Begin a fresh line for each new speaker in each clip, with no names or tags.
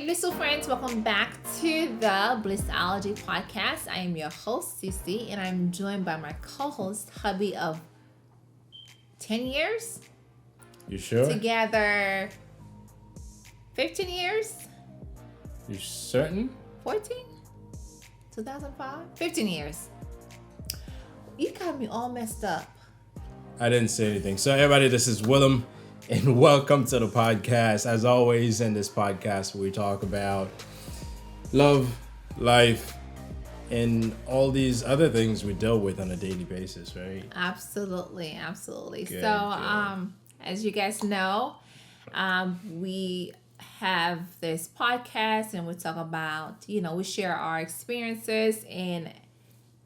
Hey, Blissful friends, welcome back to the Blissology podcast. I am your host, Cece, and I'm joined by my co-host, hubby of 10 years.
You sure?
Together, 15 years?
You certain?
14? 2005? 15 years. You got me all messed up.
I didn't say anything. So everybody, this is Willem, and welcome to the podcast. As always, in this podcast, we talk about love, life, and all these other things we deal with on a daily basis, right?
Absolutely.
Good.
As you guys know, we have this podcast and we talk about, we share our experiences, and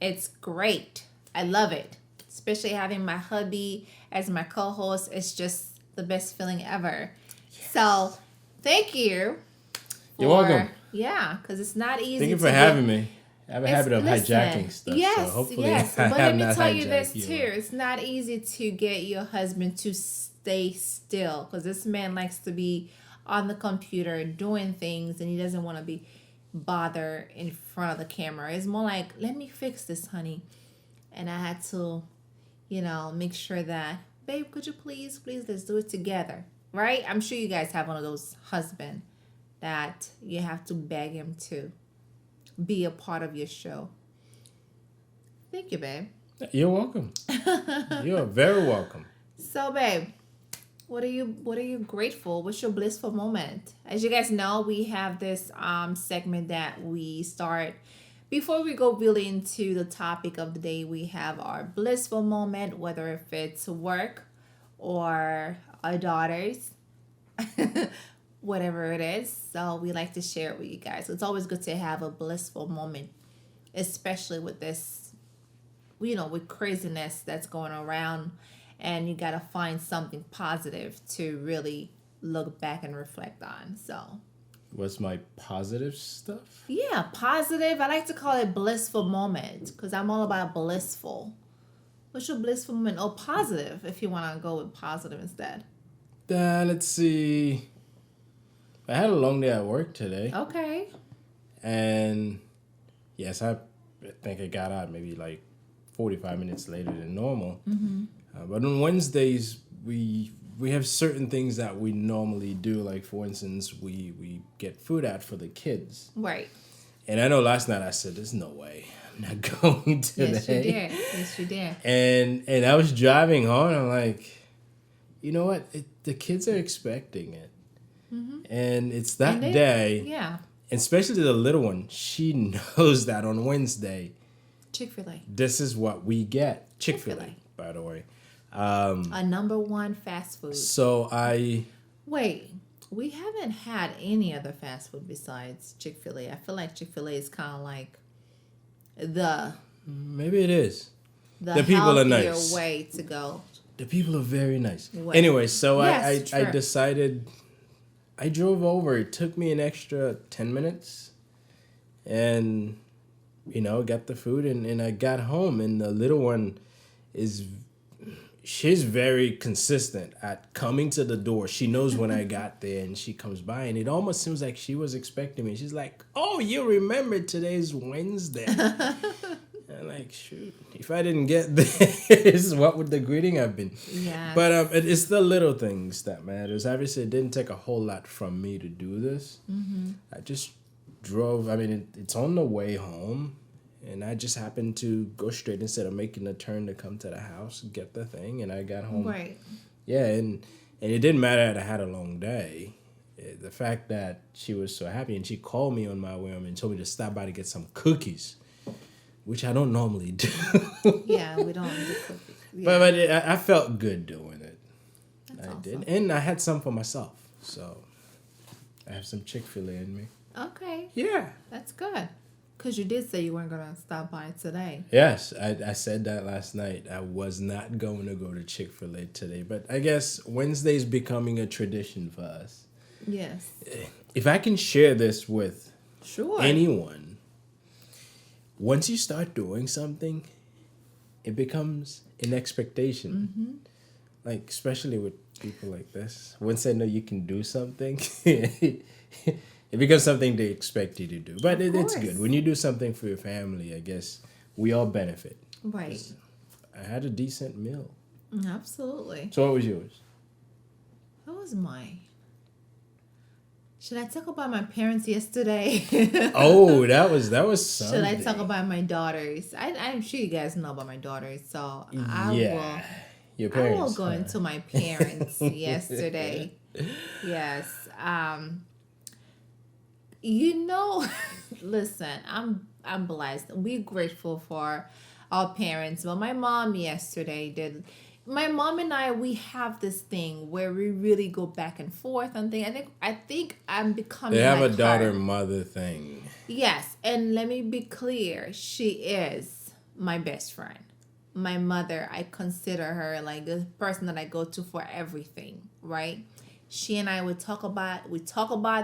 it's great. I love it. Especially having my hubby as my co-host. It's just the best feeling ever. Yes. So, thank you.
You're welcome.
Yeah, because it's not easy.
Thank you for having me. I have a habit of hijacking stuff.
Yes,
so hopefully
yes.
I
But
have
let me
not
tell you
hijacked
this too. It's not easy to get your husband to stay still, because this man likes to be on the computer doing things, and he doesn't want to be bothered in front of the camera. It's more like, let me fix this, honey. And I had to, make sure that, babe, could you please, let's do it together, right? I'm sure you guys have one of those husbands that you have to beg him to be a part of your show. Thank you, babe.
You're welcome. You're very welcome.
So, babe, what are you grateful? What's your blissful moment? As you guys know, we have this segment that we start. Before we go really into the topic of the day, we have our blissful moment, whether if it's work or our daughters, whatever it is. So we like to share it with you guys. It's always good to have a blissful moment, especially with this, with craziness that's going around, and you got to find something positive to really look back and reflect on. So
what's my positive stuff?
Yeah, positive. I like to call it blissful moment because I'm all about blissful. What's your blissful moment? Oh, positive, if you want to go with positive instead.
Let's see. I had a long day at work today.
Okay.
And yes, I think I got out maybe like 45 minutes later than normal. Mm-hmm. But on Wednesdays, we have certain things that we normally do. Like, for instance, we get food out for the kids.
Right.
And I know last night I said, there's no way I'm not going today.
Yes, you did.
And I was driving home, and I'm like, you know what? The kids are expecting it. Mm-hmm. And it's that day.
Yeah.
And especially the little one. She knows that on Wednesday,
Chick-fil-A.
this is what we get. Chick-fil-A, by the way.
A number one fast food.
So
Wait, we haven't had any other fast food besides Chick-fil-A. I feel like Chick-fil-A is kind of like
maybe it is.
The
people are nice.
Way to go.
The people are very nice. Anyway, so
yes,
I decided, I drove over. It took me an extra 10 minutes and, got the food, and I got home, and the little one she's very consistent at coming to the door. She knows when I got there, and she comes by, and it almost seems like she was expecting me. She's like, oh, you remember today's Wednesday. I'm like, shoot, if I didn't get this, what would the greeting have been?
Yeah.
But it's the little things that matters. Obviously, it didn't take a whole lot from me to do this. Mm-hmm. I just drove. I mean, it's on the way home, and I just happened to go straight instead of making a turn to come to the house, get the thing, and I got home.
Right.
Yeah, and it didn't matter that I had a long day. The fact that she was so happy, and she called me on my way home and told me to stop by to get some cookies, which I don't normally do.
Yeah, we don't do cookies. Yeah.
But I felt good doing it.
That's
I
awesome.
did. And I had some for myself. So I have some Chick-fil-A in me.
Okay.
Yeah.
That's good. Because you did say you weren't going to stop by today.
Yes, I said that last night. I was not going to go to Chick-fil-A today. But I guess Wednesday's becoming a tradition for us.
Yes.
If I can share this with anyone, once you start doing something, it becomes an expectation. Mm-hmm. Like, especially with people like this. Once they know you can do something, it It becomes something they expect you to do. But it's
course.
good. When you do something for your family, I guess we all benefit.
Right.
I had a decent meal.
Absolutely.
So what was yours?
What was mine? Should I talk about my parents yesterday?
Oh, that was something.
Should I talk about my daughters? I'm sure you guys know about my daughters, so I
Your parents.
I will go into my parents yesterday. Yes. Listen, I'm blessed. We're grateful for our parents. But my mom yesterday did. My mom and I, we have this thing where we really go back and forth on things. I think I'm becoming.
They have
like
a daughter-mother thing.
Yes, and let me be clear. She is my best friend. My mother, I consider her like the person that I go to for everything, right? She and I would talk about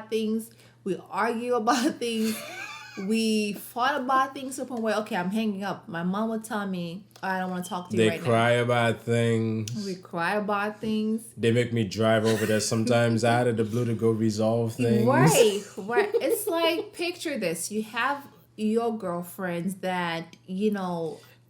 things, we argue about things, we fought about things to the point where, okay, I'm hanging up. My mom would tell me, I don't want to talk to you right now.
They cry about things.
We cry about things.
They make me drive over there sometimes out of the blue to go resolve things.
Right. It's like, picture this. You have your girlfriends that,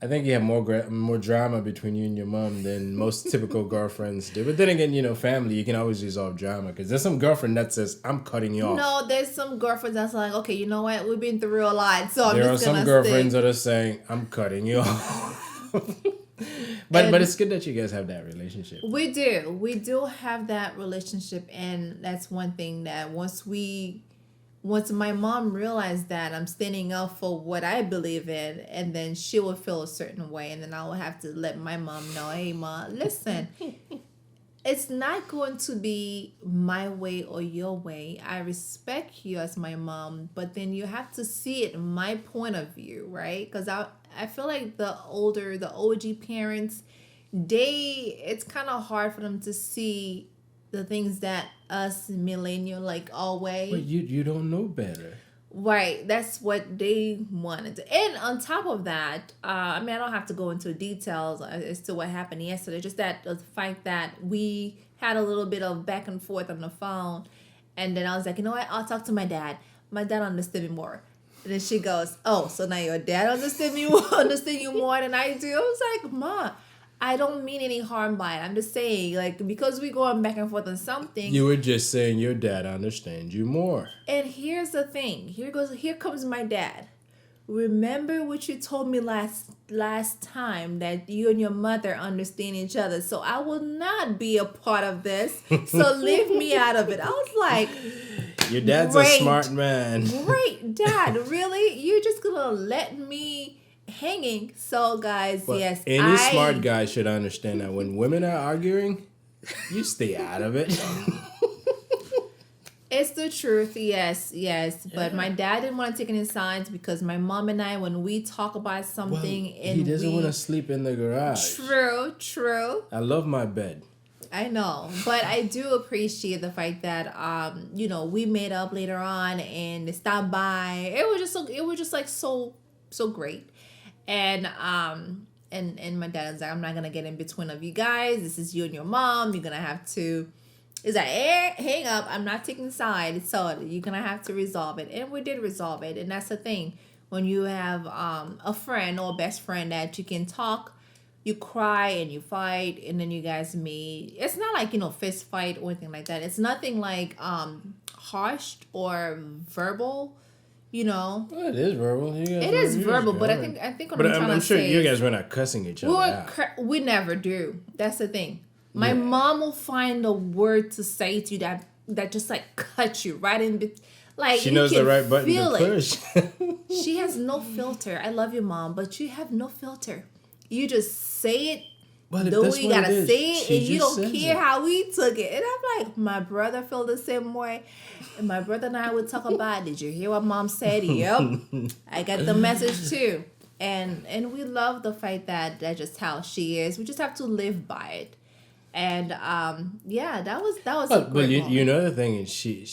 I think you have more drama between you and your mom than most typical girlfriends do. But then again, family, you can always resolve drama. Because there's some girlfriend that says, I'm cutting you off.
No, there's some girlfriends that's like, okay, you know what? We've been through a lot, so I'm
there
just
are
going to
some girlfriends that are saying, I'm cutting you off. But it's good that you guys have that relationship.
We do have that relationship, and that's one thing that once my mom realized that I'm standing up for what I believe in, and then she will feel a certain way, and then I will have to let my mom know, hey Ma, listen, it's not going to be my way or your way. I respect you as my mom, but then you have to see it my point of view, right? Because I feel like the OG parents, it's kind of hard for them to see the things that us millennial like our way.
But you don't know better.
Right, that's what they wanted to. And on top of that, I don't have to go into details as to what happened yesterday. Just that the fact that we had a little bit of back and forth on the phone, and then I was like, you know what? I'll talk to my dad. My dad understood me more. And then she goes, oh, so now your dad understood you more than I do. I was like, Ma, I don't mean any harm by it. I'm just saying, like, because we going back and forth on something.
You were just saying your dad understands you more.
And here's the thing. Here comes my dad. Remember what you told me last time, that you and your mother understand each other. So I will not be a part of this. So leave me out of it. I was like,
your dad's a smart man.
Great, Dad. Really? You're just going to let me hanging? So guys,
but
yes,
any smart guy should understand that when women are arguing, you stay out of it.
It's the truth, yes. But my dad didn't want to take any sides, because my mom and I, when we talk about something, and
he doesn't want to sleep in the garage.
True.
I love my bed.
I know, but I do appreciate the fact that we made up later on and they stopped by. It was just like so great. And my dad was like, I'm not gonna get in between of you guys. This is you and your mom. You're gonna have to. He's like, hang up. I'm not taking sides. So you're gonna have to resolve it. And we did resolve it. And that's the thing. When you have a friend or a best friend that you can talk, you cry and you fight, and then you guys meet. It's not like fist fight or anything like that. It's nothing like harsh or verbal.
Well, it is verbal.
It is verbal, but I think what I'm trying to say.
I'm sure you guys were not cussing each other out.
We never do. That's the thing. My mom will find a word to say to you that just like cuts you right in. Like
she knows the right button to push.
She has no filter. I love you, Mom, but you have no filter. You just say it. The way you gotta say it, and you don't care how we took it. And I'm like, my brother felt the same way. And my brother and I would talk about, did you hear what Mom said? Yep. I got the message too. And we love the fact that that's just how she is. We just have to live by it. And that was a great moment.
You know the thing is she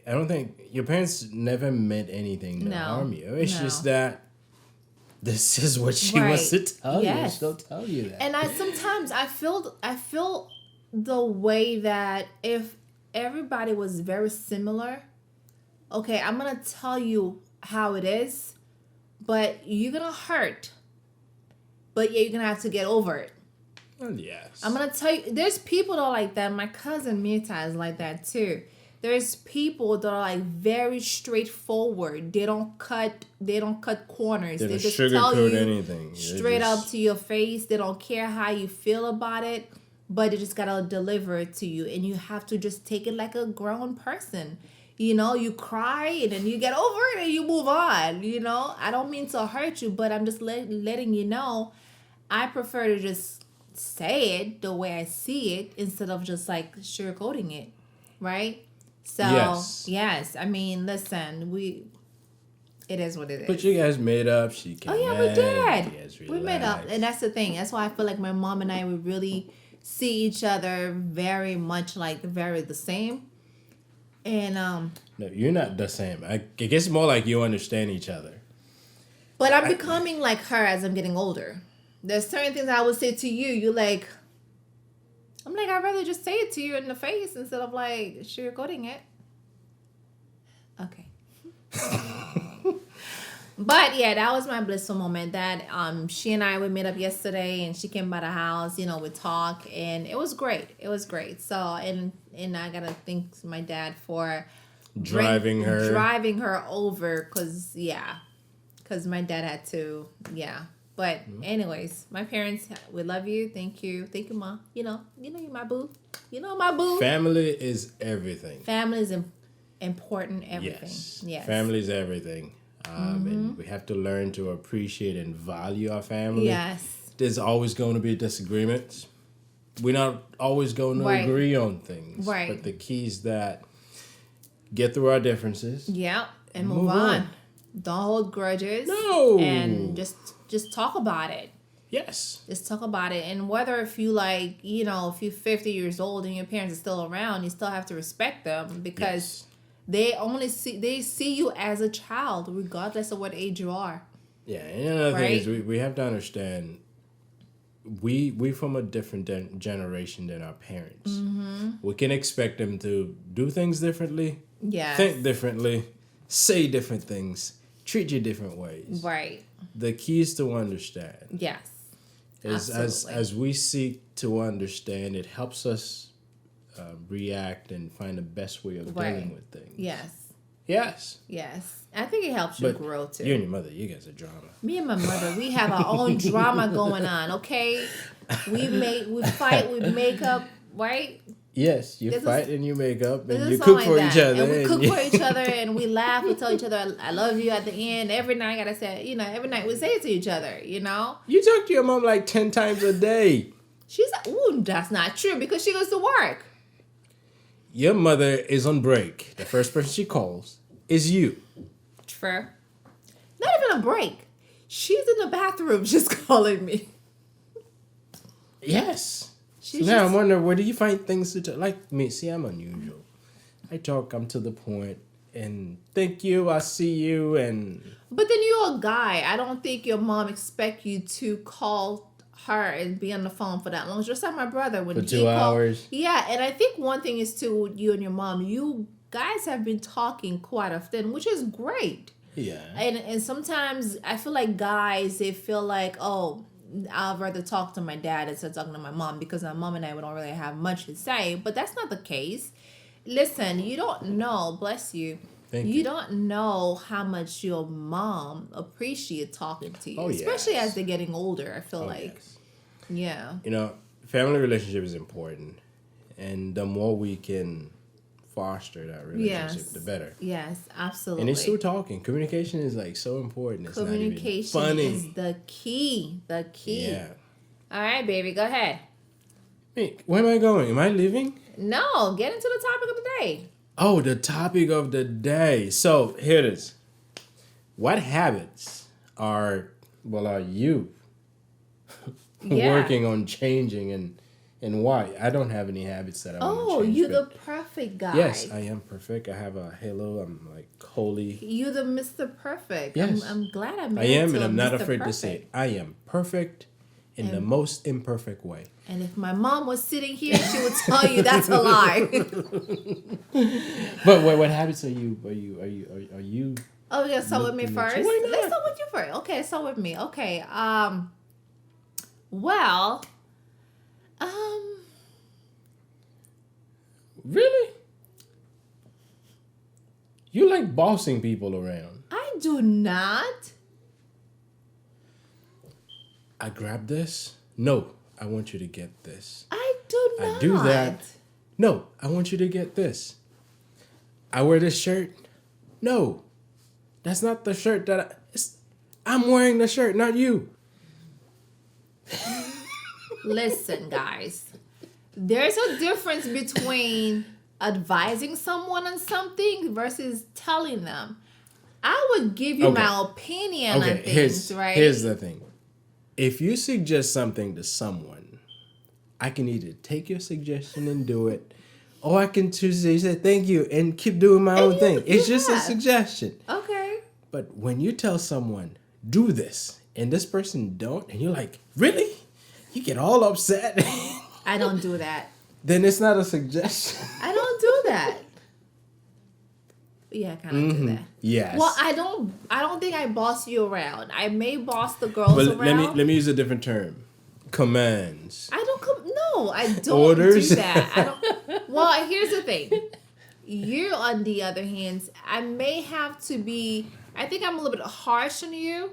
I don't think your parents never meant anything to harm you. It's just that this is what she wants to tell you. She'll tell you that.
And I feel the way that if everybody was very similar, okay, I'm gonna tell you how it is, but you're gonna hurt. But yeah, you're gonna have to get over it.
Well, yes.
I'm gonna tell you, there's people that are like that. My cousin Mita is like that too. There's people that are like very straightforward. They don't cut corners.
They
They
don't
just tell
sugarcoat
you
anything.
straight up to your face. They don't care how you feel about it, but they just gotta deliver it to you, and you have to just take it like a grown person. You know, you cry and then you get over it and you move on. You know, I don't mean to hurt you, but I'm just letting you know. I prefer to just say it the way I see it instead of just like sugarcoating it, right? So yes, I mean, listen, it is what it is.
But you guys made up. She came.
Oh yeah, we did.
You guys
We made up, and that's the thing. That's why I feel like my mom and I would really see each other very much like very the same. And
No, you're not the same. I guess more like you understand each other.
but I'm becoming like her as I'm getting older. There's certain things I would say to you. You like. I'm like, I'd rather just say it to you in the face instead of like sugarcoating it. Okay. But yeah, that was my blissful moment. That she and I we met up yesterday, and she came by the house. You know, we talk, and it was great. It was great. So and I gotta thank my dad for
driving
her over, cause my dad had to But anyways, my parents, we love you. Thank you, Ma. You know you're my boo. You know my boo.
Family is everything.
Family is important. Everything. Yes.
Family is everything. And we have to learn to appreciate and value our family.
Yes.
There's always going to be disagreements. We're not always going to agree on things.
Right.
But the key is that get through our differences.
Yeah, and move on. Don't hold grudges.
No.
And just talk about it.
Yes.
Just talk about it. And whether if you like, if you're 50 years old and your parents are still around, you still have to respect them because they see you as a child, regardless of what age you are.
Yeah, and another thing is we have to understand we from a different generation than our parents. Mm-hmm. We can expect them to do things differently, think differently, say different things, treat you different ways.
Right.
The key is to understand.
Yes.
As we seek to understand, it helps us react and find the best way of dealing with things. Yes. I think it helps you grow too. You and your mother, you guys are drama.
Me and my mother, we have our own drama going on. Okay, we fight, we make up, right?
Yes, you fight and you make up and you cook for each other.
And we cook for each other and we laugh. We tell each other, I love you at the end. Every night, I gotta say, every night we say it to each other,
You talk to your mom like 10 times a day.
She's like, ooh, that's not true because she goes to work.
Your mother is on break. The first person she calls is you.
Fair. Not even a break. She's in the bathroom just calling me.
Yes. Now I'm wondering, where do you find things to talk? Like me, see, I'm unusual. I'm to the point, and thank you, I see you, and...
But then you're a guy. I don't think your mom expect you to call her and be on the phone for that long. Just like my brother. When
for 2 hours?
Yeah, and I think one thing is too, you and your mom, you guys have been talking quite often, which is great.
Yeah.
And sometimes I feel like guys, they feel like, oh, I'd rather talk to my dad instead of talking to my mom because my mom and I don't really have much to say. But that's not the case. Listen, you don't know, bless you.
Thank
you.
You
don't know how much your mom appreciates talking to you.
Oh,
especially as they're getting older, I feel like.
Yes. Yeah. Family relationship is important. And the more we can foster that relationship, the better.
Yes, absolutely.
And it's still talking. Communication is like so important. It's
Communication
not even funny.
Is the key. The key.
Yeah.
All right, baby, go ahead.
Hey, where am I going? Am I leaving?
No, get into the topic of the day.
Oh, the topic of the day. So here it is. What habits are you working on changing and why? I don't have any habits that I want to change.
You're the perfect guy.
Yes, I am perfect. I have a halo. I'm like holy.
You're the Mr. Perfect.
Yes.
I'm glad I made
I am,
it to
and I'm not
Mr.
afraid
Perfect.
to say it. I am perfect in the most imperfect way.
And if my mom was sitting here, she would tell you that's a lie.
But what habits are you?
Oh, yeah, start with me first.
Why not?
Let's start with you first. Okay, start with me. Okay. Well,
Really? You like bossing people around.
I do not.
I grab this. No, I want you to get this.
I do not.
I do that. No, I want you to get this. I wear this shirt. No, that's not the shirt I'm wearing the shirt, not you.
Listen, guys. There's a difference between advising someone on something versus telling them. I would give you my opinion on things, right?
Here's the thing. If you suggest something to someone, I can either take your suggestion and do it, or I can choose to say thank you and keep doing my own thing. It's just a suggestion.
Okay.
But when you tell someone, do this, and this person don't, and you're like, really? You get all upset.
I don't do that.
Then it's not a suggestion.
I don't do that. Yeah, I kind of do that.
Yes.
Well, I don't think I boss you around. I may boss the girls
But
around.
let me use a different term. Commands.
I don't
Orders.
do that. I don't. Well, here's the thing. You, on the other hand, I may have to be. I think I'm a little bit harsh on you.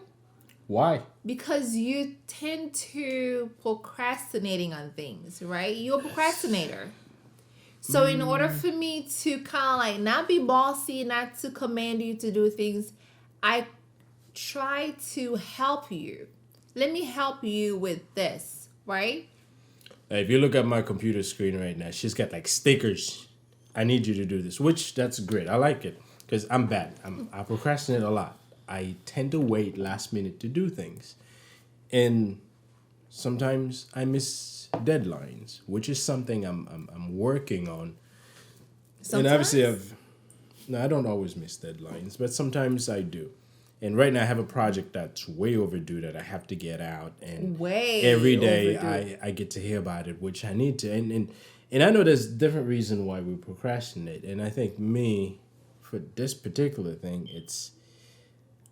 Why?
Because you tend to procrastinating on things, right? You're a procrastinator. So in order for me to kind of like not be bossy, not to command you to do things, I try to help you. Let me help you with this, right?
If you look at my computer screen right now, she's got like stickers. I need you to do this, which that's great. I like it because I'm bad. I procrastinate a lot. I tend to wait last minute to do things. And sometimes I miss deadlines, which is something I'm working on.
Sometimes?
And obviously I don't always miss deadlines, but sometimes I do. And right now I have a project that's way overdue that I have to get out, and every day I get to hear about it, which I need to. And I know there's different reasons why we procrastinate. And I think for this particular thing, it's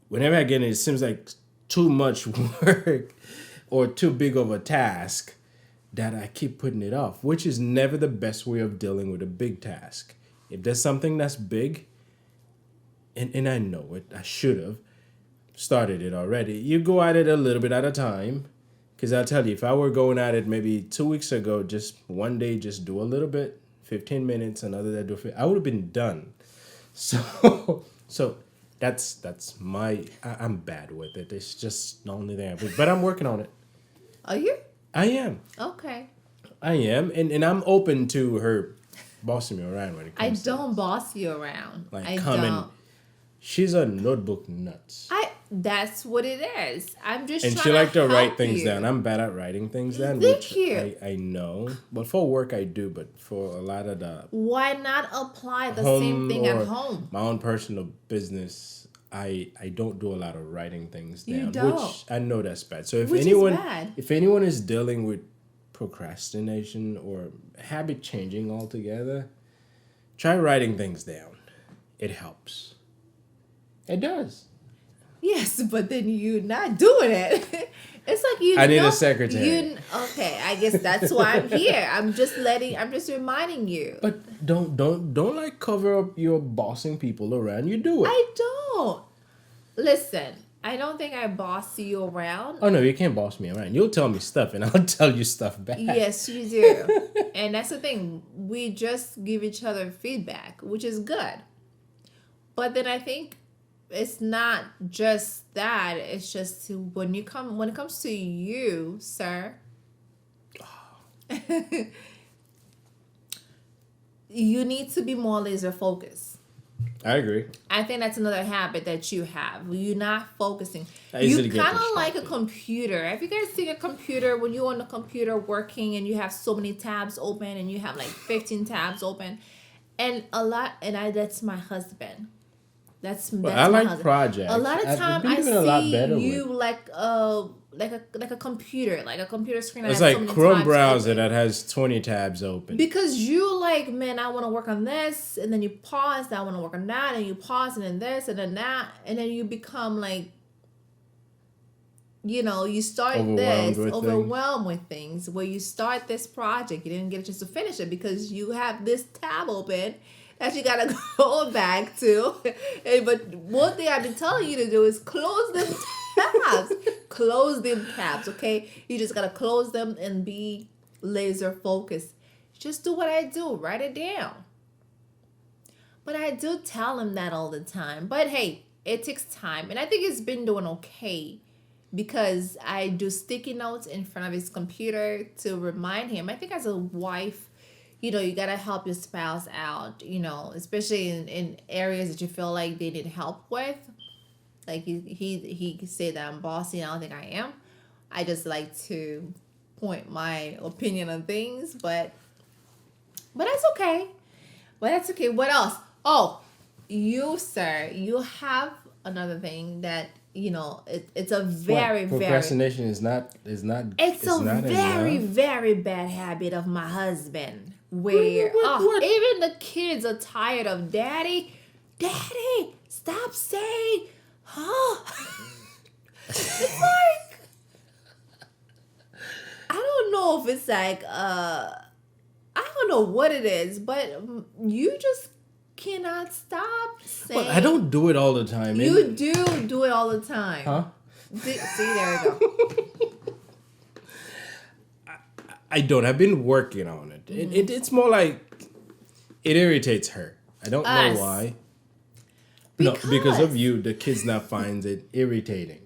whenever I get it seems like too much work or too big of a task that I keep putting it off, which is never the best way of dealing with a big task. If there's something that's big, and I know it, I should have started it already. You go at it a little bit at a time, because I'll tell you, if I were going at it maybe 2 weeks ago, just one day, just do a little bit, 15 minutes, another day, I would have been done. So that's I'm bad with it. It's just the only thing but I'm working on it.
Are you?
I am.
Okay.
I am, and I'm open to her bossing me around when it comes to
don't boss you around.
like
I
coming.
don't.
She's a notebook nuts.
That's what it is. I'm just
And
trying
she like to
help
write things
you.
down. I'm bad at writing things down,
Thank
which
you.
I know. But for work I do, but for a lot of the
Why not apply the same thing at home?
my own personal business, I don't do a lot of writing things down.
You don't.
Which I know that's bad. So
Which is bad.
if anyone is dealing with procrastination or habit changing altogether, try writing things down. It helps. It does.
Yes, but then you're not doing it. It's like you.
I need a secretary.
Okay, I guess that's why I'm here. I'm just reminding you.
But don't like cover up your bossing people around. You do it.
I don't. Listen, I don't think I boss you around.
Oh no, you can't boss me around. You'll tell me stuff and I'll tell you stuff back.
Yes, you do. And that's the thing. We just give each other feedback, which is good. But then I think it's not just that. It's just when it comes to you, sir. You need to be more laser focused.
I agree.
I think that's another habit that you have. You're not focusing.
I
You
easily get
kind of like a
distracted.
computer. Have you guys seen a computer when you're on the computer working and you have so many tabs open and you have like 15 tabs open, and that's my husband. That's
I
my
like
husband.
projects.
A lot of
I've
time
been
I
doing a lot
see
better
you
with-
like a computer, like a computer screen. That
It's
has
like
so many
Chrome
tabs
browser
open.
that has 20 tabs open.
Because you like, man, I want to work on this, and then you pause. I want to work on that, and you pause, and then this, and then that, and then you become like, you start overwhelmed with things. Where you start this project, you didn't get a chance to finish it because you have this tab open that you gotta go back to. But one thing I've been telling you to do is close them tabs. Close them tabs, okay? You just gotta close them and be laser focused. Just do what I do. Write it down. But I do tell him that all the time. But hey, it takes time. And I think it's been doing okay because I do sticky notes in front of his computer to remind him. I think as a wife, you gotta help your spouse out, especially in areas that you feel like they need help with. Like he could say that I'm bossy, and I don't think I am. I just like to point my opinion on things, but that's okay. But that's okay. What else? Oh, you, sir, you have another thing that it's a very
procrastination is not.
It's a very very bad habit of my husband. Where even the kids are tired of daddy, stop saying, huh? It's like, I don't know if it's like, I don't know what it is, but you just cannot stop saying.
Well, I don't do it all the time.
You do it all the time.
Huh?
See, there you go.
I don't. I've been working on it. Mm-hmm. It's more like it irritates her. I don't know why. Because of you, the kids now finds it irritating.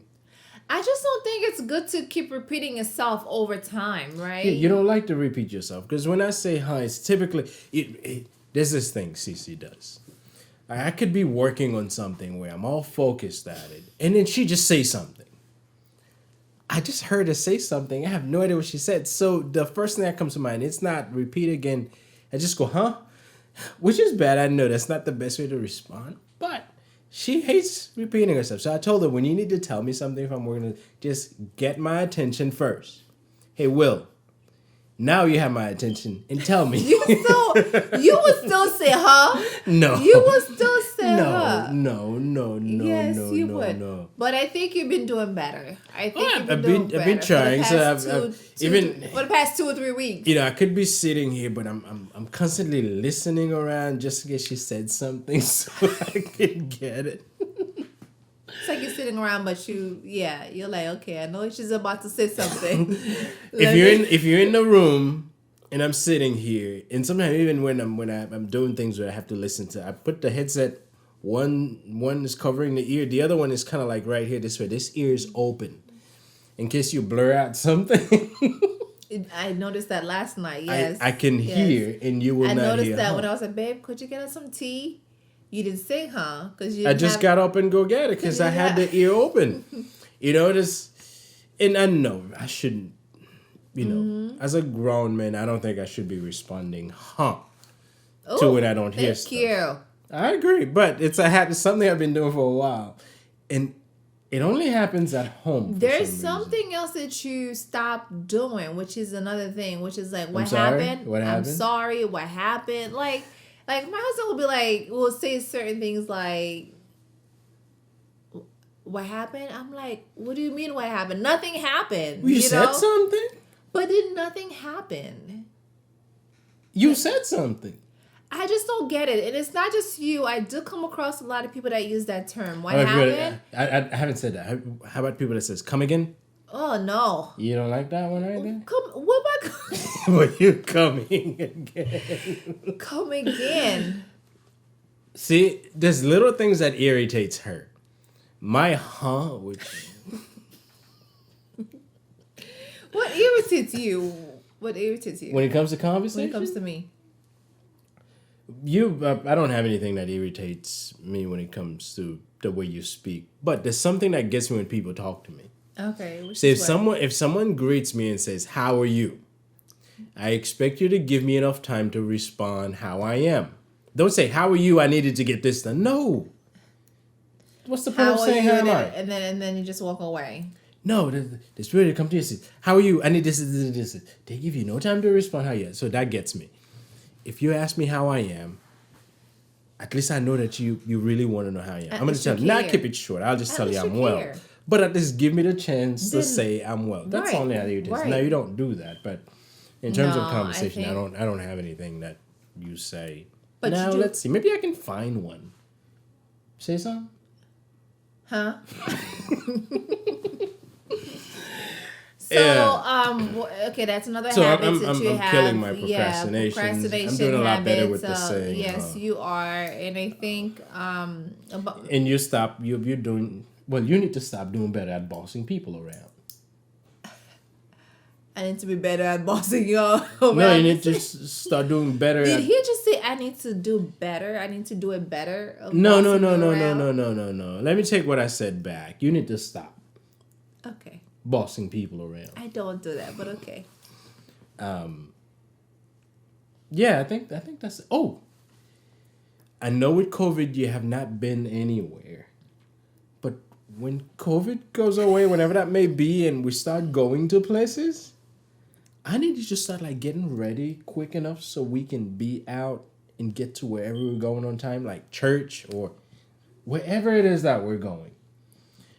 I
just don't think it's good to keep repeating yourself over time, right?
Yeah, you don't like to repeat yourself. Because when I say hi, it's typically... there's this thing Cece does. I could be working on something where I'm all focused at it. And then she just say something. I just heard her say something. I have no idea what she said. So the first thing that comes to mind, it's not repeat again. I just go, huh? Which is bad. I know that's not the best way to respond. But she hates repeating herself. So I told her, when you need to tell me something, if I'm working, just get my attention first. Hey, Will, now you have my attention and tell me.
You would still say, huh?
No.
You would still say, huh?
No.
Yes,
no,
you
no,
would.
No.
But I think you've been doing better. I've
been trying.
For the past 2 or 3 weeks.
I could be sitting here, but I'm constantly listening around just in case she said something so I can get it.
It's like you're sitting around, but you're like, okay, I know she's about to say something.
If you're in the room and I'm sitting here, and sometimes even when I'm doing things where I have to listen to, I put the headset. One is covering the ear, the other one is kind of like right here this way. This ear is open, in case you blur out something.
I noticed that last night. Yes,
I can hear, and you will not hear.
I noticed that when I was like, babe, could you get us some tea? You didn't say, huh? Because
I just got up and go get it because I had the ear open. And I know I shouldn't. As a grown man, I don't think I should be responding, huh, to when I don't hear stuff.
Thank you.
I agree, but it's something I've been doing for a while, and it only happens at home.
There's something else that you stopped doing, which is another thing, which is like, what happened?
What happened?
I'm sorry. What happened? Like my husband will say certain things like, what happened? I'm like, what do you mean what happened? Nothing happened.
You said something?
But then nothing happened.
You said something.
I just don't get it. And it's not just you. I do come across a lot of people that use that term. What happened?
I haven't said that. How about people that says, come again?
Oh, no.
You don't like that one right there?
What am I
Well, you coming again.
Come again.
See, there's little things that irritates her. My which...
What irritates you? When
it comes to conversation?
When it comes to me.
I don't have anything that irritates me when it comes to the way you speak. But there's something that gets me when people talk to me.
Okay.
So if someone greets me and says, how are you? I expect you to give me enough time to respond how I am. Don't say, how are you? I needed to get this done. No. What's the point of saying how am I?
And then you just walk away.
No, the spirit come to you says, how are you? I need this. They give you no time to respond. How you? So that gets me. If you ask me how I am, at least I know that you really want to know how I am. I'm going to tell you, not keep it short. I'll just tell you I'm well. But at least give me the chance to say I'm well. That's all that it is. Now, you don't do that. But in terms of conversation, I don't have anything that you say. But now, let's see. Maybe I can find one. Say something?
Huh? Okay, that's another habit that you have.
I'm killing my procrastination. I'm doing a lot better with the saying.
Yes, you are, and I think
and you stop. You're doing well. You need to stop doing better at bossing people around.
I need to be better at bossing y'all around.
No, you need to start doing better.
Did he just say I need to do better? I need to do it better.
No. Let me take what I said back. You need to stop.
Okay.
Bossing people around.
I don't do that, but okay.
Yeah, I think that's. Oh, I know with COVID you have not been anywhere, but when COVID goes away, whenever that may be, and we start going to places, I need you to start like getting ready quick enough so we can be out and get to wherever we're going on time, like church or wherever it is that we're going.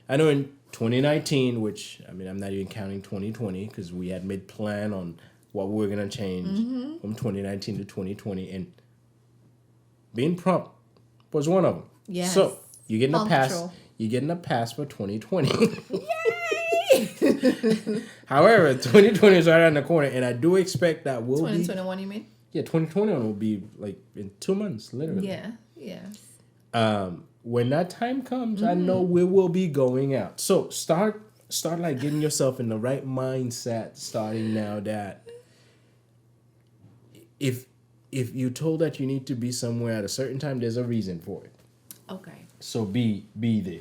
I know in 2019, which, I mean, I'm not even counting 2020 because we had made plan on what we were going to change from 2019 to 2020. And being prompt was one of them.
Yes.
So you're getting a pass. You're getting a pass for 2020. Yay! However, 2020 is right around the corner. And I do expect that will
2021, you mean?
Yeah, 2021 will be like in 2 months, literally.
Yeah, yes.
When that time comes, I know we will be going out. So start like getting yourself in the right mindset starting now that if you're told that you need to be somewhere at a certain time, there's a reason for it.
Okay.
So be there.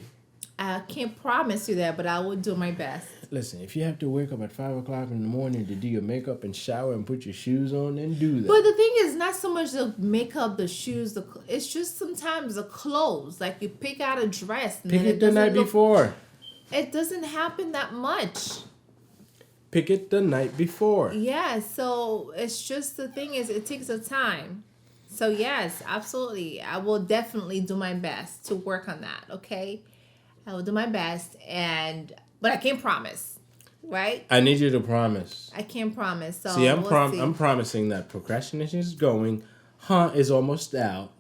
I can't promise you that, but I will do my best.
Listen, if you have to wake up at 5 o'clock in the morning to do your makeup and shower and put your shoes on, then do that.
But the thing is, not so much the makeup, the shoes, it's just sometimes the clothes. Like you pick out a dress. And
pick it the night before.
It doesn't happen that much.
Pick it the night before.
Yeah, so it's just the thing is, it takes a time. So yes, absolutely. I will definitely do my best to work on that, okay? I will do my best, but I can't promise, right?
I need you to promise.
I can't promise. So
see, I'm promising that procrastination is going. Is almost out.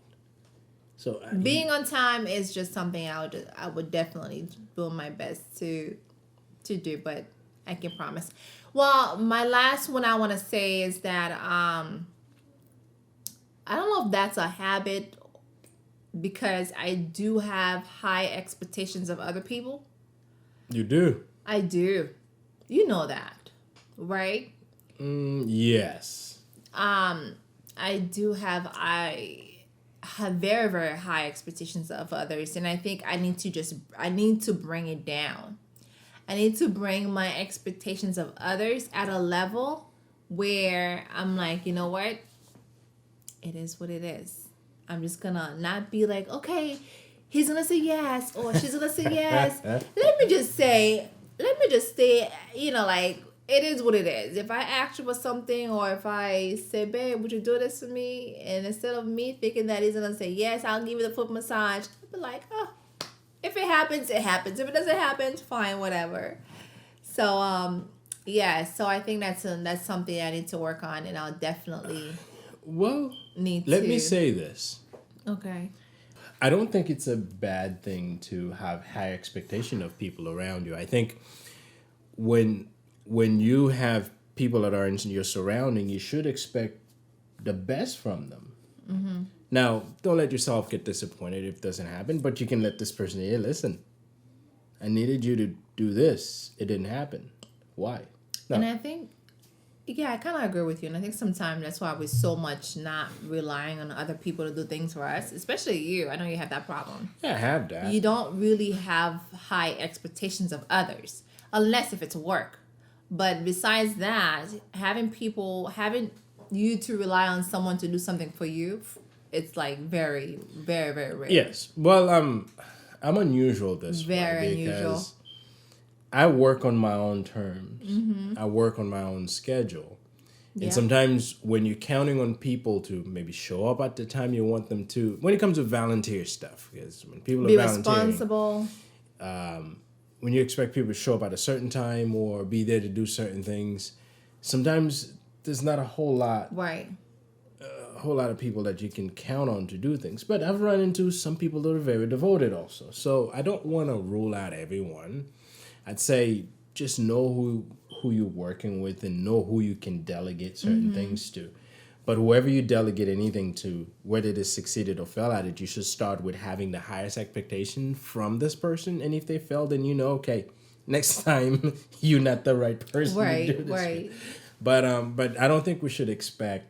So
being on time is just something I would definitely do my best to do, but I can promise. Well, my last one I want to say is that I don't know if that's a habit, because I do have high expectations of other people.
You do?
I do. You know that, right?
Yes.
I have very, very high expectations of others, and I think I need to bring it down. I need to bring my expectations of others at a level where I'm like, you know what? It is what it is. I'm just gonna not be like, okay, he's gonna say yes or she's gonna say yes. Let me just stay, like, it is what it is. If I ask you for something, or if I say, babe, would you do this for me? And instead of me thinking that he's gonna say yes, I'll give you the foot massage. I'll be like, oh, if it happens, it happens. If it doesn't happen, fine, whatever. So, yeah, so I think that's something I need to work on, and I'll definitely let
me say this.
Okay.
I don't think it's a bad thing to have high expectation of people around you. I think when you have people that are in your surrounding, you should expect the best from them. Mm-hmm. Now, don't let yourself get disappointed if it doesn't happen, but you can let this person, hey, listen, I needed you to do this. It didn't happen. Why? No.
And I think, yeah, I kind of agree with you. And I think sometimes that's why we're so much not relying on other people to do things for us, especially you. I know you have that problem.
Yeah, I have that.
You don't really have high expectations of others, unless if it's work. But besides that, having you to rely on someone to do something for you, it's like very, very, very rare.
Yes. Well, I'm unusual this way.
Very unusual.
I work on my own terms. I work on my own schedule.
Yeah.
And sometimes when you're counting on people to maybe show up at the time you want them to, when it comes to volunteer stuff, because when people
Be
are volunteering,
responsible.
when you expect people to show up at a certain time or be there to do certain things, sometimes there's not a whole lot
Right.
of people that you can count on to do things. But I've run into some people that are very devoted also. So I don't want to rule out everyone. I'd say just know who you're working with and know who you can delegate certain things to. But whoever you delegate anything to, whether they succeeded or fell at it, you should start with having the highest expectation from this person. And if they fail, then you know, okay, next time you're not the right person to do this
Right.
with. But I don't think we should expect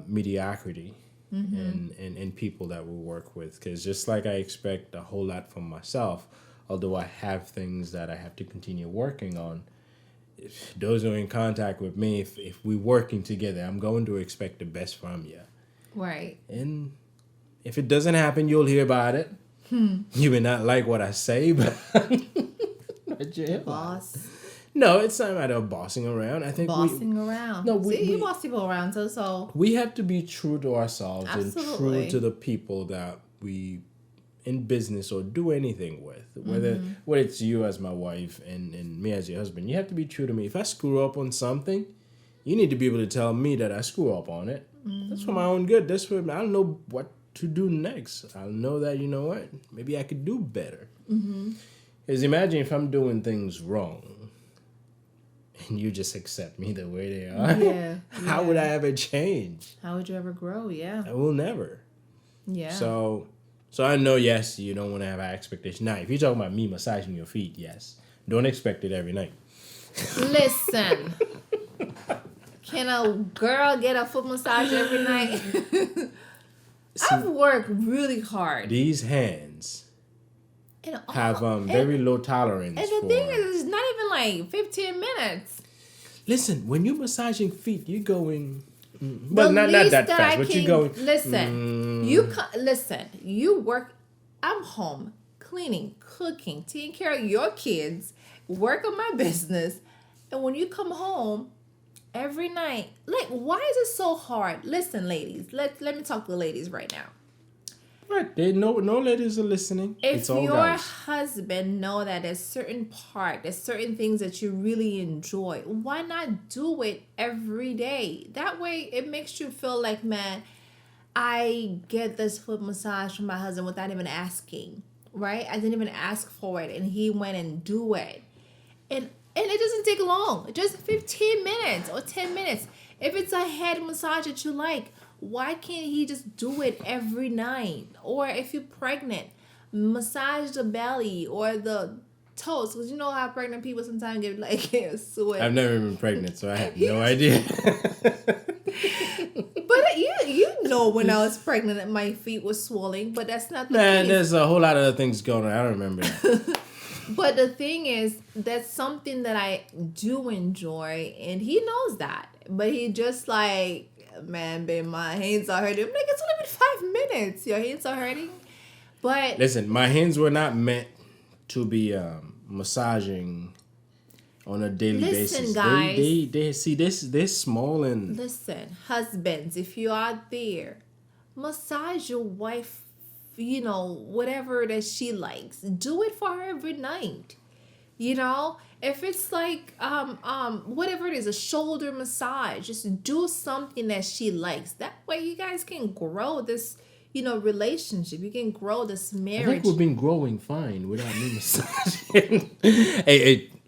mediocrity in people that we work with, because just like I expect a whole lot from myself, although I have things that I have to continue working on, if those who are in contact with me, if we're working together, I'm going to expect the best from you.
Right.
And if it doesn't happen, you'll hear about it. You may not like what I say, but you'll hear about it.
Boss.
No, it's not a matter of bossing around. I think
Bossing around.
No,
See, you boss people around, so.
we have to be true to ourselves and
Absolutely.
true to the people that we in business or do anything with. Whether it's you as my wife and me as your husband, you have to be true to me. If I screw up on something, you need to be able to tell me that I screw up on it. That's for my own good. That's for I'll know what to do next. I'll know that, you know what, maybe I could do better. Because imagine if I'm doing things wrong and you just accept me the way they are.
Yeah.
How would I ever change?
How would you ever grow? Yeah.
I will never.
Yeah.
So I know, yes, you don't want to have an expectation. Now, if you're talking about me massaging your feet, yes. Don't expect it every night.
Listen. Can a girl get a foot massage every night? I've worked really hard.
These hands
And
have very low tolerance
And the
for...
thing is, it's not even like 15 minutes.
Listen, when you're massaging feet, you're going...
The
Well, not
least
that
that
fast,
I
but
can,
you're going...
Listen, listen, you work, I'm home, cleaning, cooking, taking care of your kids, work on my business, and when you come home every night, like, why is it so hard? Listen, ladies, let me talk to the ladies right now.
Right, no ladies are listening.
If
It's all
your
guys.
husband know that there's certain things that you really enjoy, why not do it every day? That way it makes you feel like, man, I get this foot massage from my husband without even asking, right? I didn't even ask for it and he went and do it. And it doesn't take long, just 15 minutes or 10 minutes. If it's a head massage that you like, why can't he just do it every night? Or if you're pregnant, massage the belly or the toes. Because you know how pregnant people sometimes get like sweat.
I've never been pregnant, so I have no idea.
But you know when I was pregnant that my feet were swelling, but that's not the
Man,
case.
there's a whole lot of other things going on. I don't remember that.
But the thing is, that's something that I do enjoy, and he knows that. But he just like, man, babe, my hands are hurting. I'm like, it's only been 5 minutes. Your hands are hurting. But
Listen, my hands were not meant to be massaging on a daily basis.
Guys.
They see this. They're small and
listen, husbands, if you are there, massage your wife, you know, whatever that she likes. Do it for her every night. You know, if it's like whatever it is, a shoulder massage, just do something that she likes. That way you guys can grow this, you know, relationship. You can grow this
I
marriage.
think we've been growing fine without me massaging.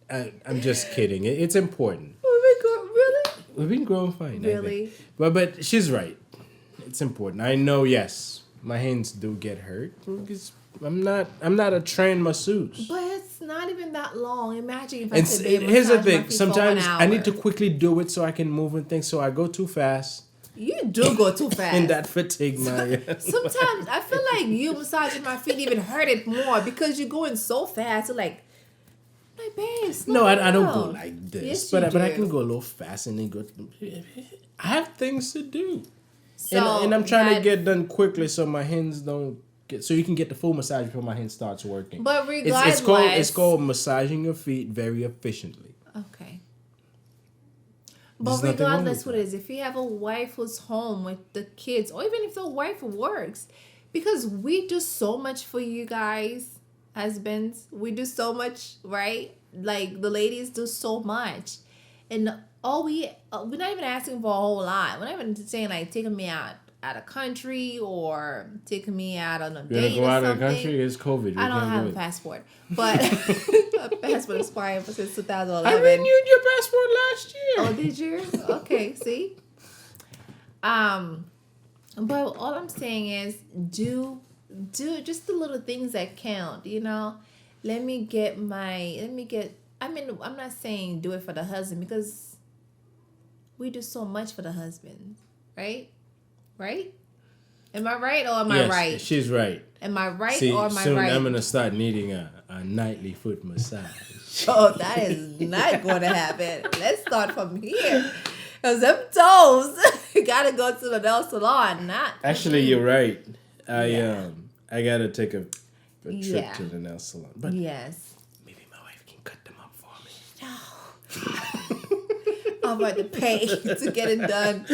I'm just kidding. It's important.
Really?
We've been growing fine. I
Really?
think. But she's right. It's important. I know. Yes, my hands do get hurt because I'm not a trained masseuse.
But it's not even that long. Imagine if I
And
said, babe,
here's the
massage my
thing.
feet for
Sometimes
1
I need to
hour.
quickly do it so I can move and think. So I go too fast,
You do go too fast.
and that fatigue my.
Sometimes I feel like you massaging my feet even hurt it more because you're going so fast. You're like babe, slow
No, I don't go
down.
like this.
Yes,
but
you
I
do.
can go a little fast and then go. I have things to do,
So
and I'm trying to
that-
get done quickly so my hands don't so you can get the full massage before my hand starts working.
But regardless,
it's called massaging your feet very efficiently.
Okay.
There's
But
nothing wrong
regardless
with
what it is, if you have a wife who's home with the kids, or even if the wife works, because we do so much for you guys, husbands, we do so much, right? Like the ladies do so much, and we're not even asking for a whole lot. We're not even saying like taking me out of country or taking me out on a
You wanna
date
go
or
out of
something.
the country? It's COVID.
I don't have a
it.
passport, but a passport expired since 2011.
I renewed your passport last year.
Oh, did you? Okay, see. But all I'm saying is do just the little things that count, you know. I mean, I'm not saying do it for the husband because we do so much for the husband, right? Right? Am I right or am I right?
She's right.
Am I right
See,
or am I
soon
right?
I'm gonna start needing a nightly foot massage.
Oh, that is not going to happen. Let's start from here. Because them toes, you got to go to the nail salon. Not.
Actually, you're right.
Yeah.
I gotta take a trip
Yeah.
to the nail salon. But
Yes.
maybe my wife can cut them up for me.
I'm about to pay to get it done.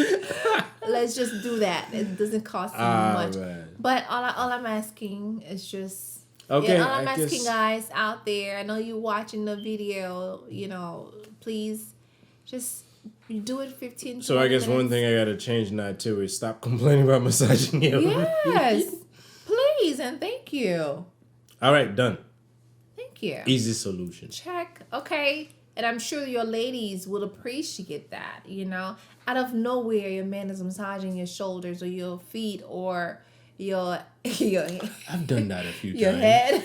Let's just do that. It doesn't cost much.
Right.
But all I'm asking is just.
Okay.
Yeah, all I'm
I
asking
guess,
guys out there, I know you watching the video, you know, please just do it 15
so I guess
minutes.
one thing I gotta change now too is stop complaining about massaging your
Yes. Please and thank you.
All right, done.
Thank you.
Easy solution.
Check. Okay. And I'm sure your ladies will appreciate that, you know. Out of nowhere, your man is massaging your shoulders or your feet or your
I've done that a few
your
times.
head.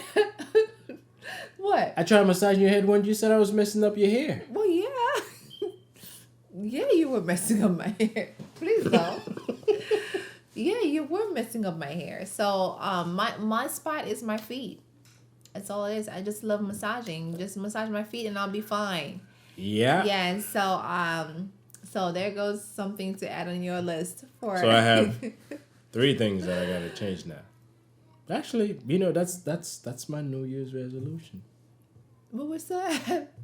What?
I tried massaging your head one. You said I was messing up your hair.
Well, yeah. Yeah, you were messing up my hair. Please don't. Yeah, you were messing up my hair. So, my spot is my feet. That's all it is. I just love massaging. Just massage my feet and I'll be fine.
Yeah.
Yeah. So there goes something to add on your list for.
So I have 3 things that I gotta change now. Actually, you know, that's my New Year's resolution.
But we're still,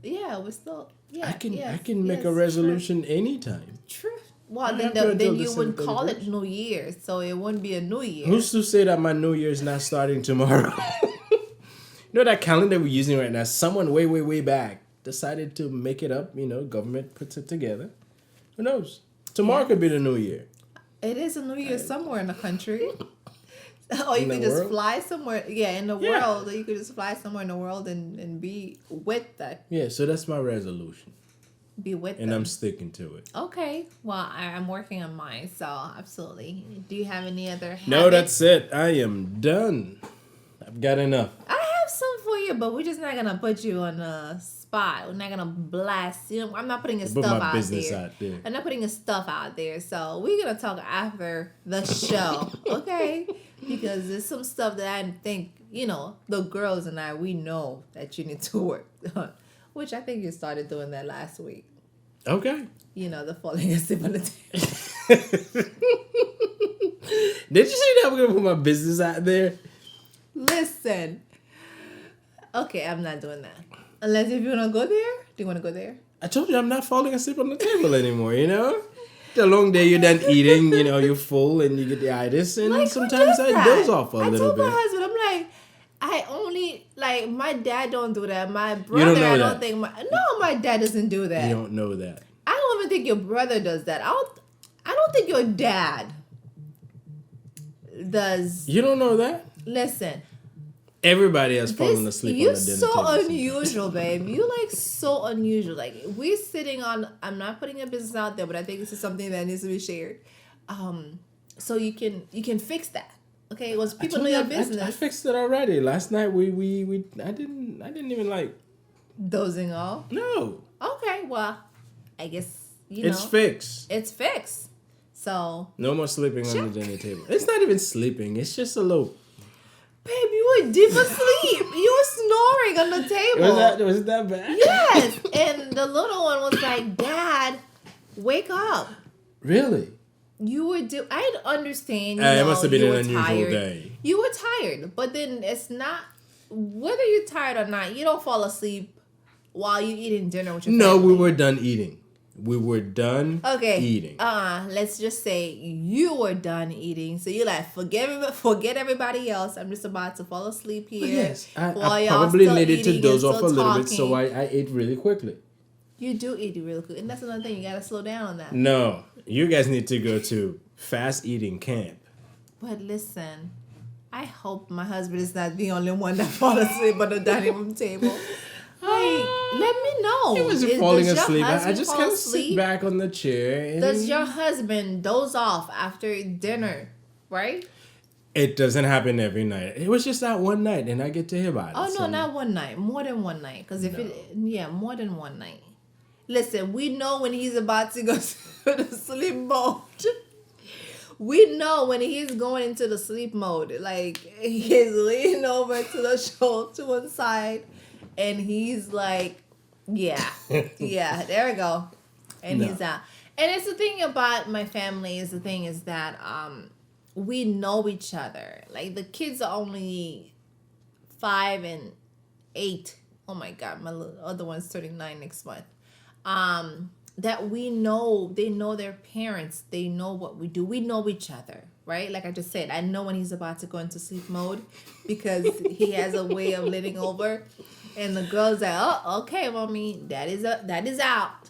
we're still, yeah.
I can make a resolution anytime.
True. Well,
I
then,
have to until
then you wouldn't
December
call it
31st.
New Year's, so it wouldn't be a New Year.
Who's to say that my New Year's not starting tomorrow? You know that calendar we're using right now? Someone way back decided to make it up. You know, government puts it together. Who knows? Tomorrow could be the New Year.
It is a New Year somewhere in the country. Or you
In
could
the
just
world?
fly somewhere. Yeah, in the
Yeah.
world. Or you could just fly somewhere in the world and be with that.
Yeah, so that's my resolution,
Be with
and
them.
I'm sticking to it.
Okay. Well, I'm working on mine, so absolutely. Do you have any other habits?
No, that's it. I am done. I've got enough.
I have some for you, but we're just not gonna put you on the spot. We're not gonna blast you. I'm not putting your
Put
stuff
my
out
business
there.
out there.
I'm not putting your stuff out there. So we're gonna talk after the show, okay? Because there's some stuff that I think, you know, the girls and we know that you need to work on. Which I think you started doing that last week.
Okay.
You know, the falling asleep on the table.
Did you see that? I'm gonna put my business out there.
Listen. Okay, I'm not doing that. Unless if you wanna go there. Do you wanna go there?
I told you I'm not falling asleep on the table anymore. You know, it's a long day. You're done eating. You know, you're full and you get the itis, and
Like, who
sometimes
does
I
that?
doze off a
I
little
told my
bit.
husband, I'm like, I only like my dad don't do that. My
don't
brother,
know
I
that.
don't think my dad doesn't do that.
You don't know that.
I don't even think your brother does that. I don't think your dad does.
You don't know that.
Listen,
Everybody has fallen asleep
you're
on the dinner
so
table.
unusual, babe. You like so unusual. Like we're sitting on. I'm not putting your business out there, but I think this is something that needs to be shared. So you can fix that. Okay, once people know your business.
I fixed it already. Last night I didn't even like.
Dozing off.
No.
Okay, well, I guess
It's fixed.
It's fixed. So,
No more sleeping on the dinner table. It's not even sleeping. It's just a little.
babe, you were deep asleep. You were snoring on the table.
Was it that bad?
Yes, and the little one was like, "Dad, wake up."
Really?
You were I understand.
It must have been
you
an
were
unusual
tired.
day.
You were tired, but then it's not. Whether you're tired or not, you don't fall asleep while you're eating dinner with your
No,
family.
we were done eating. We were done eating.
Let's just say you were done eating. So you're like, forget everybody else. I'm just about to fall asleep here.
Yes,
while
I
y'all
probably
still
needed to
eating
doze
and
off a
still
little bit, so
talking.
I ate really quickly.
You do eat real quick. And that's another thing. You got to slow down on that.
No, you guys need to go to fast eating camp.
But listen, I hope my husband is not the only one that fall asleep at the dining room table. Like, let me know.
He wasn't falling
Does your
asleep. I
husband
just
fall
kind of sit
asleep?
back on the chair. And
Does your husband doze off after dinner, right?
It doesn't happen every night. It was just that one night, and I get to hear about it.
Oh, no,
so-
not one night. More than one night. Because more than one night. Listen, we know when he's about to go to the sleep mode. We know when he's going into the sleep mode. Like, he's leaning over to the shoulder to one side. And he's like, yeah, there we go. And
No.
he's out. And it's the thing about my family is that we know each other. Like, the kids are only 5 and 8. Oh my God, my other one's turning 9 next month. That we know, they know their parents. They know what we do. We know each other, right? Like I just said, I know when he's about to go into sleep mode because he has a way of letting over. And the girl's like, oh, okay, mommy, that is out,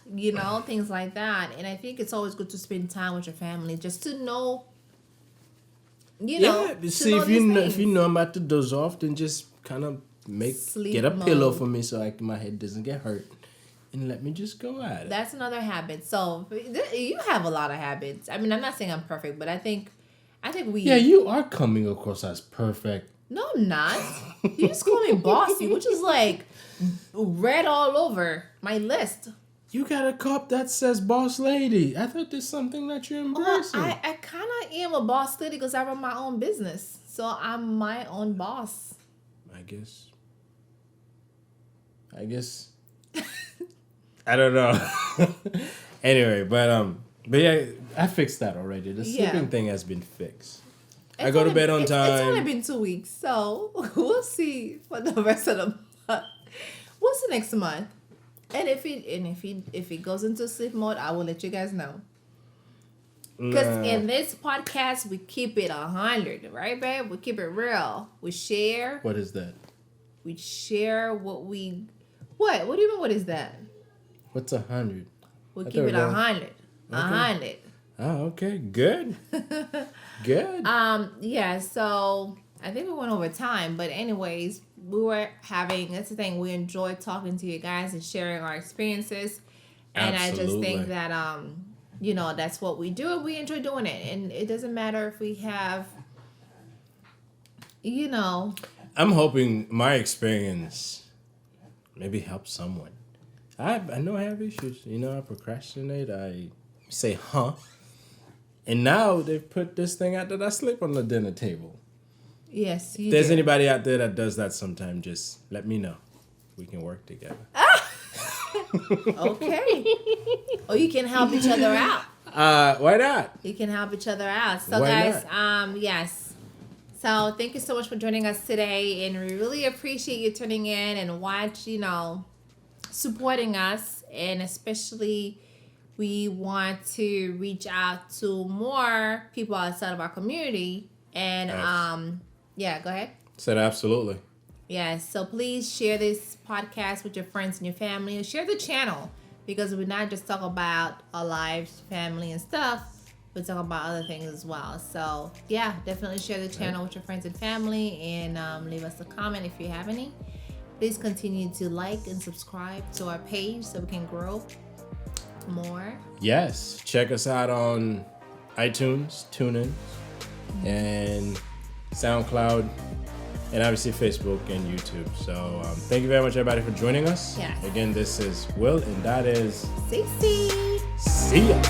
things like that. And I think it's always good to spend time with your family just to know,
Yeah,
to
see,
know
if you
these
know,
things.
if you know I'm about to doze off, then just kind of
Sleep
get a pillow
mode.
for me so my head doesn't get hurt, and let me just go at it.
That's another habit. So you have a lot of habits. I mean, I'm not saying I'm perfect, but I think we.
Yeah, you are coming across as perfect.
No, I'm not. You just call me bossy, which is like red all over my list.
You got a cup that says boss lady. I thought there's something that you're
Well,
embracing.
I kind of am a boss lady because I run my own business. So I'm my own boss.
I guess. I don't know. Anyway, but yeah, I fixed that already. The sleeping thing has been fixed. I go to bed on time.
It's only been 2 weeks, so we'll see for the rest of the month. What's the next month? And if it goes into sleep mode, I will let you guys know. Because in this podcast, we keep it 100, right, babe? We keep it real. We share.
What is that?
We share what we. What? What do you mean? What is that?
What's 100?
We
I
keep
thought
it
it was-
100. 100.
Oh, okay, good. Good.
Yeah, so I think we went over time, but anyways, that's the thing, we enjoy talking to you guys and sharing our experiences. And I just
Absolutely.
think that that's what we do and we enjoy doing it. And it doesn't matter if we have
I'm hoping my experience maybe helps someone. I know I have issues. I procrastinate. I say, huh? And now they've put this thing out that I sleep on the dinner table.
yes, you
If there's
do.
anybody out there that does that sometime, just let me know. We can work together.
Okay. Or you can help each other out.
Why not?
You can help each other out. So
Why
guys, yes. So thank you so much for joining us today, and we really appreciate you tuning in and supporting us, and especially we want to reach out to more people outside of our community. And
Yes.
go ahead.
Said absolutely.
Yes, so please share this podcast with your friends and your family, and share the channel, because we're not just talking about our lives, family, and stuff. We talk about other things as well. So yeah, definitely share the channel with your friends and family, and leave us a comment if you have any. Please continue to like and subscribe to our page so we can grow more.
Yes. Check us out on iTunes, TuneIn, and SoundCloud, and obviously Facebook and YouTube. So thank you very much, everybody, for joining us.
Yes.
Again, this is Will, and that is
CC.
See ya.